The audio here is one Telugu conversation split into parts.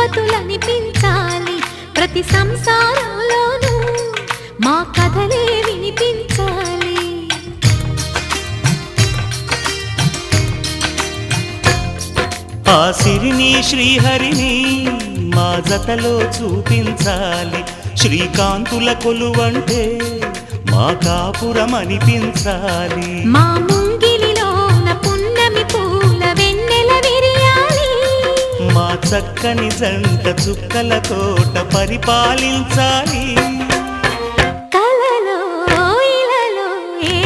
దంపతులనిపించాలి. ప్రతి సంసారంలోనూ మా కథలే వినిపించాలి. ఆ సిరిని శ్రీహరిని మా జతలో చూపించాలి. శ్రీకాంతుల కొలువంటే మా కాపురం అనిపించాలి. మా ముంగిలిలోన పున్నమి పూల వెన్నెల విరియాలి. మా చక్కని జంట చుక్కల తోట పరిపాలించాలి. కలలో ఇలలో ఏ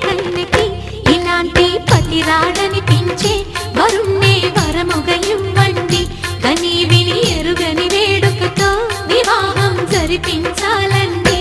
కన్నెకి ఇలాంటి పతి రాడనిపించే వరుణ్ణే వరముగా ఇవ్వండి. కని విని ఎరుగని వేడుకతో వివాహం జరిపించాలండి.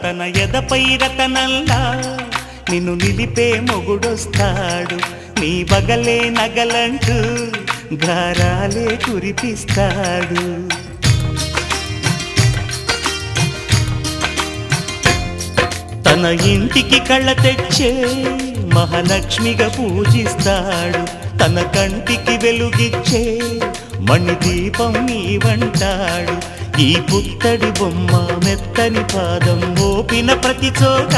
తన ఎదపై రతనల్లా నిన్ను నిలిపే మొగుడొస్తాడు. నీ బగలే నగలంటూ గారాలే కురిపిస్తాడు. తన ఇంటికి కళ్ళ తెచ్చే మహాలక్ష్మిగా పూజిస్తాడు. తన కంటికి వెలుగిచ్చే మణిదీపం నీవంటాడు. ఈ పుత్తడి బొమ్మ మెత్తని పాదం మోపిన ప్రతి చోట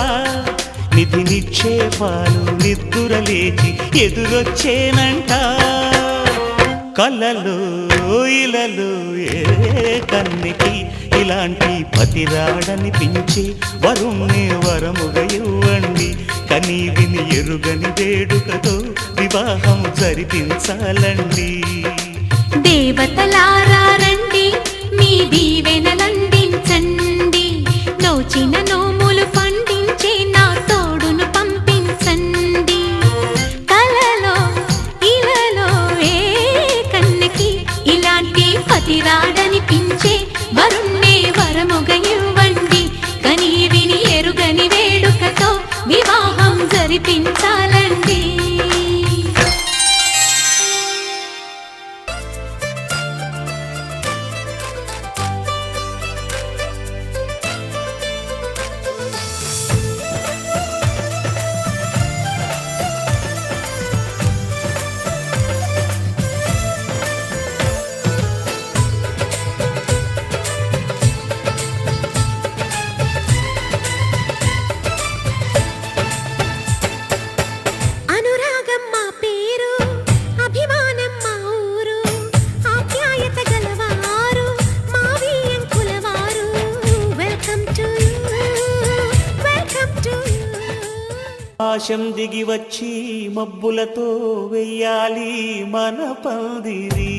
నిధి నిక్షేపాలు నిద్దురలేచి ఎదురొచ్చేనంట. కలలో ఇలలో ఏ కన్నెకి ఇలాంటి పతిరాడనిపించి వరుణ్ణి వరముగా ఇవ్వండి. కని విని ఎరుగని వేడుకతో వివాహం జరిపించాలండి. దేవతలారా రండి, మీ దీవెనలందించండి. నోచిన నోములు పండించే నా తోడును పంపించండి. కలలో ఇలలో ఏ కన్నెకి ఇలాంటి పతిరాడనిపించే వరుణ్ణే వరముగా ఇవ్వండి. కని విని ఎరుగని వేడుకతో వివాహం జరిపించాలండి. ఆకాశం దిగి వచ్చి మబ్బులతో వెయ్యాలి మన పందిరి.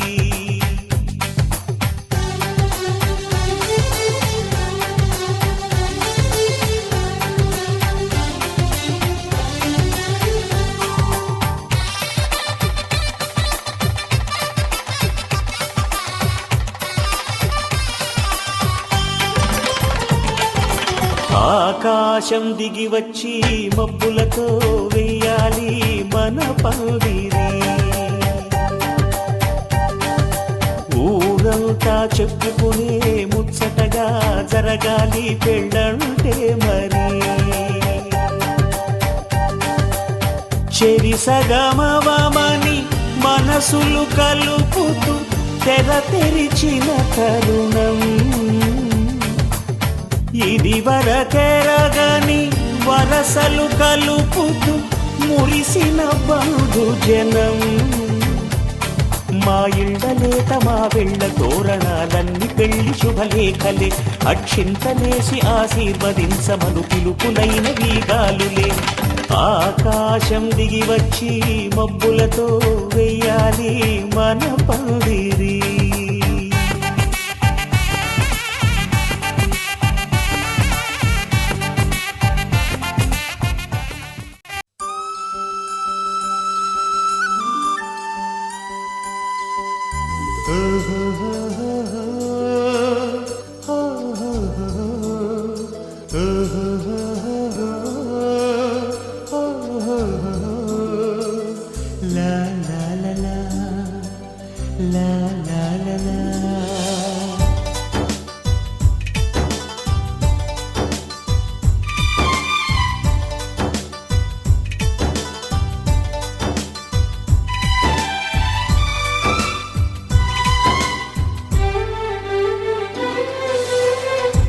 ఆకాశం దిగి వచ్చి మబ్బులతో వెయ్యాలి మన పందిరి. ఊరంతా చెప్పుకునే ముచ్చటగా జరగాలి పెళ్ళంటే మరి. చెరి సగమవమని మనసులు కలుపుతూ తెర తెరిచిన తరుణం ఇది వరకెరగని వరసలు కలుపుతూ మురిసిన బంధు జనం. మా ఇళ్ళలేత మా వెళ్ళ తోరణాలన్నీ పెళ్లి శుభలేఖలే. అక్షింతలేసి ఆశీర్వదించమను పిలుపులైన వీగాలులే. ఆకాశం దిగి వచ్చి మబ్బులతో వెయ్యాలి మన పందిరి.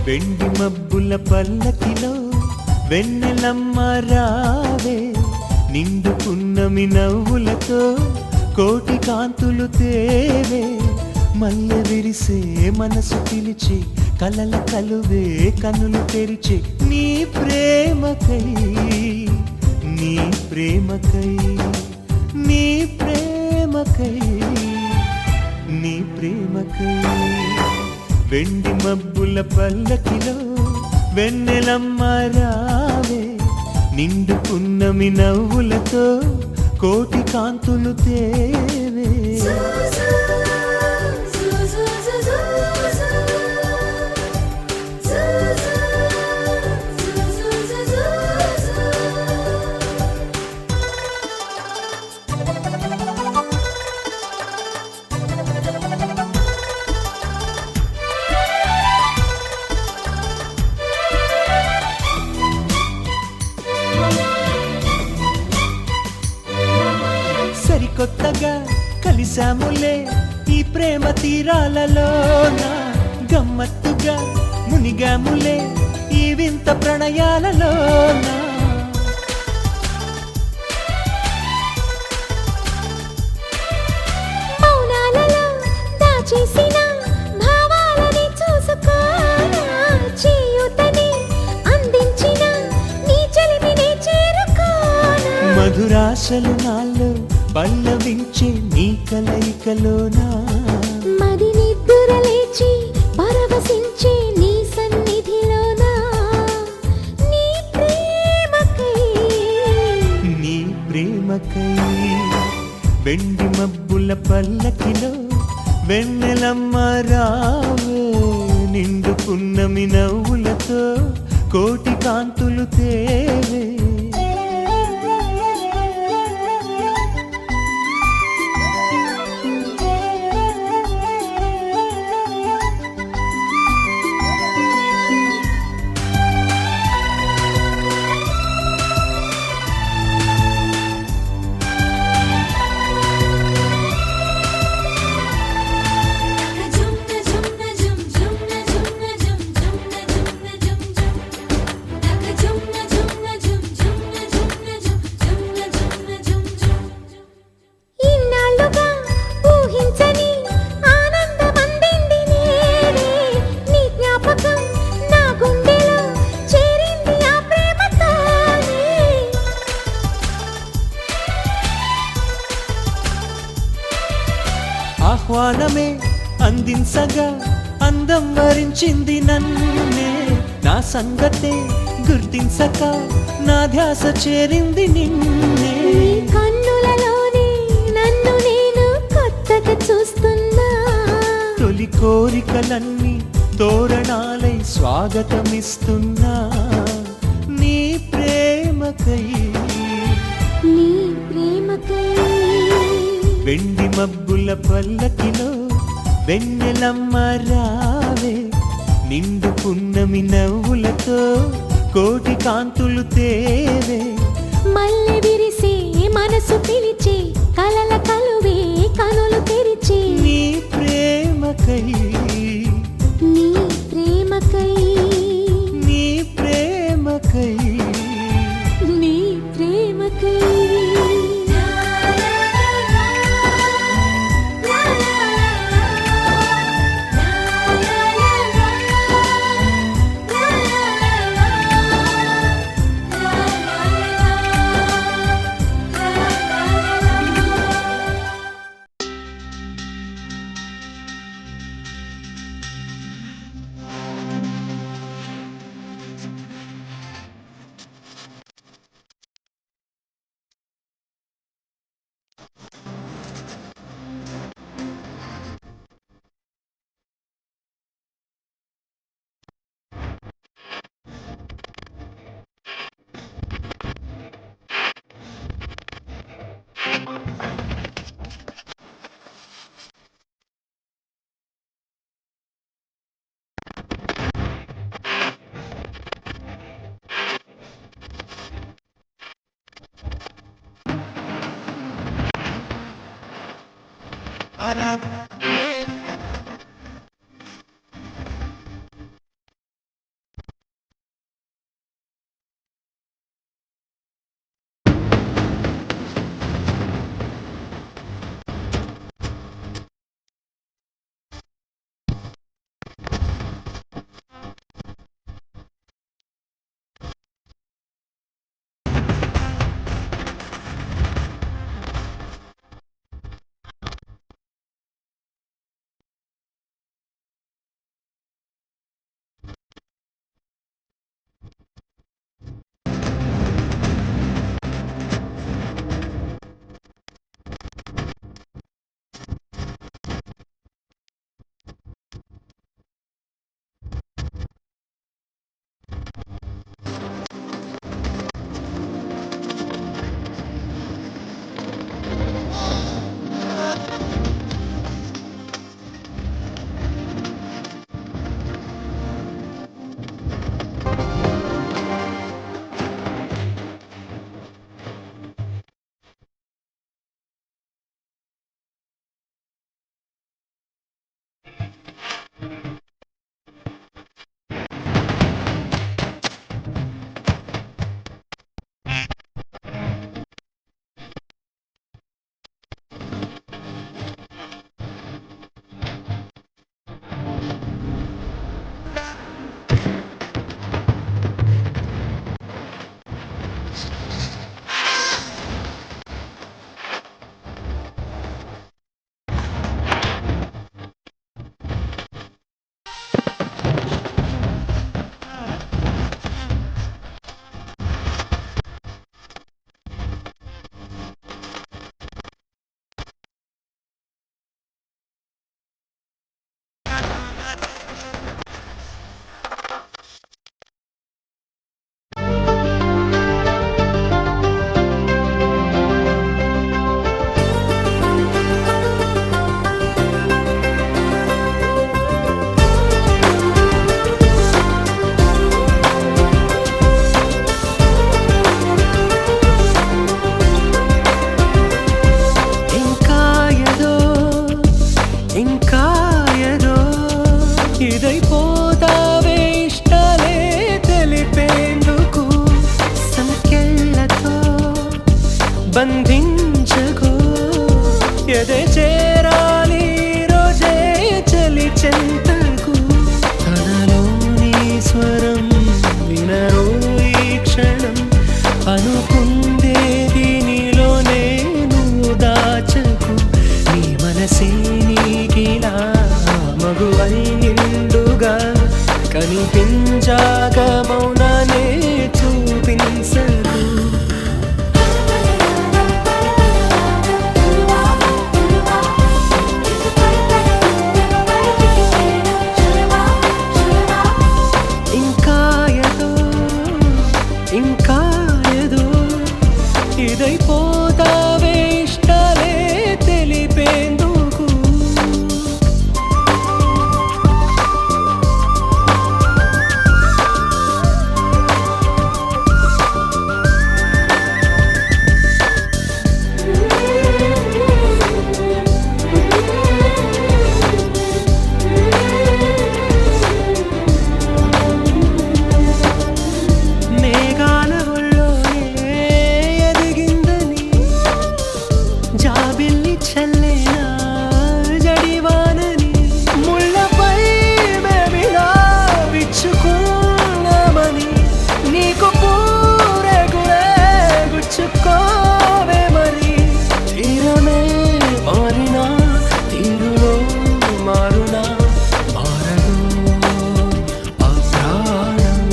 వెండి మబ్బుల పల్లకిలో వెన్నెలమ్మ రావే, నిండు పున్నమి నవ్వులతో కోటి కాంతులు తేవే, మల్లె విరిసే మనసు పిలిచి కలల కలువే కనులు తెరిచి, నీ ప్రేమకై నీ ప్రేమకై నీ ప్రేమకై నీ ప్రేమకై. వెండి మబ్బుల పల్లకిలో వెన్నెలమ్మ రావే, నిండు పున్నమి నవ్వులతో కోటి కాంతులు తేవే. సరికొత్తగా కలిసాములే ఈ ప్రేమ తీరాలలోన, గమ్మత్తుగా మునిగాములే ఈ వింత ప్రణయాలలోన. మౌనాలలో దాచేసిన భావాలని చూసుకోనా, చేయూతని అందించిన నీ చెలిమిని చేరుకోనా. మధురాశలు నాలో పల్లవించే నీ కలయికలోనా, మది నిద్దుర లేచి పరవశించే నీ సన్నిధిలోనా. నీ ప్రేమకై నీ ప్రేమకై. వెండి మబ్బుల పల్లకిలో వెన్నెలమ్మ రావే, నిండు పున్నమి నవ్వులతో కోటి కాంతులు తేవే. ఆహ్వానమే అందించగా అందం వరించింది నన్నే, నా సంగతే గుర్తించక నా ధ్యాస చేరింది నిన్నే. కన్నులలోనే నన్ను నేను కొత్తగా చూస్తున్నా, తొలి కోరికలన్నీ తోరణాలై స్వాగతమిస్తున్నా. నీ ప్రేమకై నీ ప్రేమకై. వెండి మబ్బుల పల్లకిలో వెన్నెలమ్మ రావే, నిండు పున్నమి నవ్వులతో కోటి కాంతులు తేవే, మల్లె విరిసే మనసు పిలిచి కలల కలువే కనులు తెరిచి. నీ ప్రేమకై నీ ప్రేమకై నీ ప్రేమకై నీ ప్రేమకై. Arab బంధించకు ఎదే చేరాలి రోజే చలి చెంతకు తనలోని స్వరం వినరో ఈ క్షణం అనుకుందేది నీలోనే నువ్వు దాచకు నీ మనసే నీకిలా మగువై నిండుగా కనిపించాక మౌనానే చూపించకు ఇంకా ఏదో ఇదైపోతావే ఇష్టాలే తెలిపేందుకు జాబిల్లి చల్లేనా జడివానని ముళ్ళపై మేమిలా విచ్చుకున్నామని నీకు పూరెగురే గుచ్చుకోవే మరి తీరమే మారినా తీరులో మారునా మారదు ఆ ప్రాణం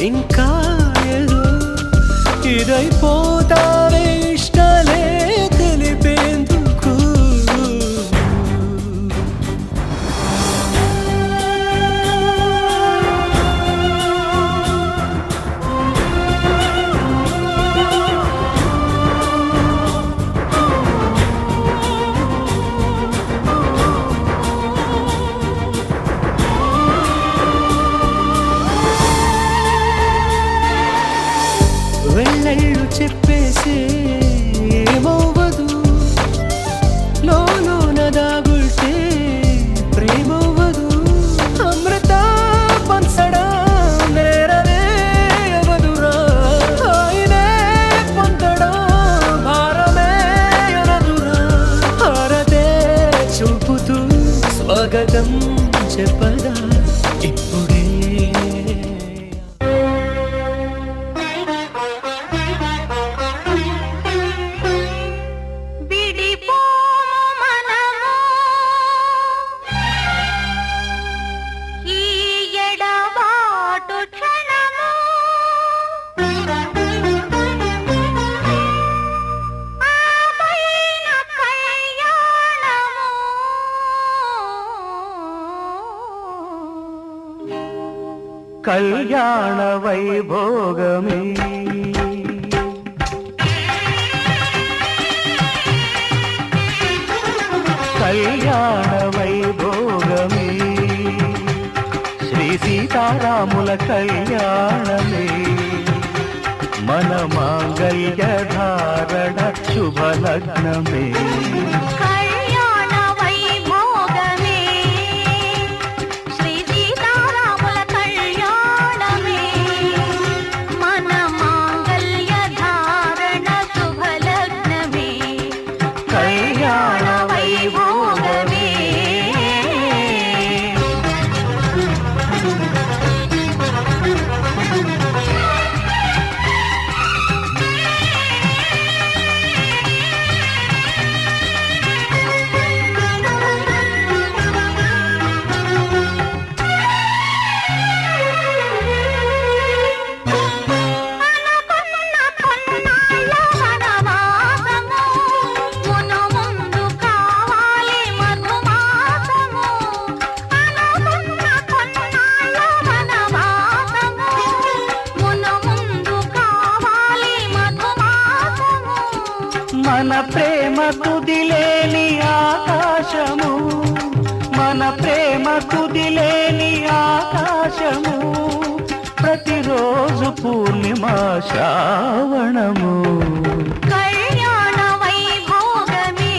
ఇంకా ఏదో ఇదైపోతావే ఇష్టాలే తెలిపేందుకు వెళ్ళళ్ళు చెప్పేసే ఏమవ్వదు లోన దాగుల్తే ప్రేమవ్వదు అమృత పంచడం నేరనే అవదురా ఆయనే పొందడం భారమే అనదురా హారతే చూపుతూ స్వాగతం చెప్పదా ఇప్పుడే కళ్యాణ వైభోగమే కళ్యాణ వైభోగమే శ్రీ సీతారాముల కళ్యాణమే మన మాంగళ్య ధారణ శుభలగ్నమే పూర్ణిమ శ్రావణము కళ్యాణ వైభోగమే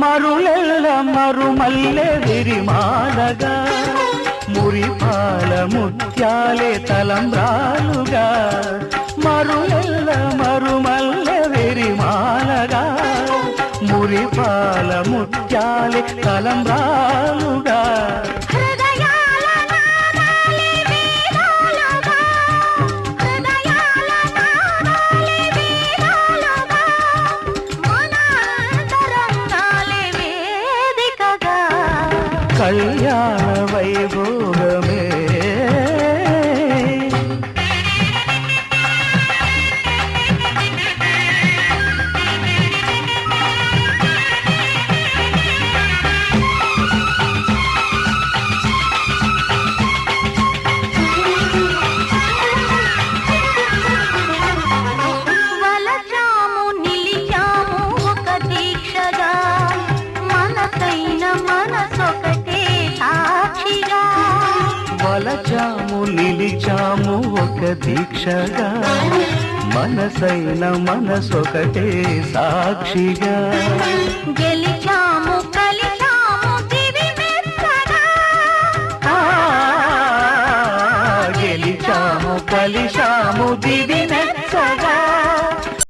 మరులెల్ల మరుమల్లె విరిమాలగా మురిపాల ముత్యాలే తలంబ్రాలుగా మరులెల్ల మరుమల్లె విరిమాలగా మురిపాల ముత్యాలే తలంబ్రాలుగా హృదయాల నాదాలే వేదాలుగా హృదయాల నాదాలే వేదాలుగా మన అంతరంగాలే వేదికగా కళ్యాణ వైభోగమే వలచాము నిలిచాము ఒక దీక్షగా మనసైన మనసొకటే సాక్షిగా వలచాము నిలిచాము ఒక దీక్షగా మనసైన మనసొకటే సాక్షిగా గెలిచాము కలిచాము దివి మెత్తగా గెలిచాము కలిశాము దివి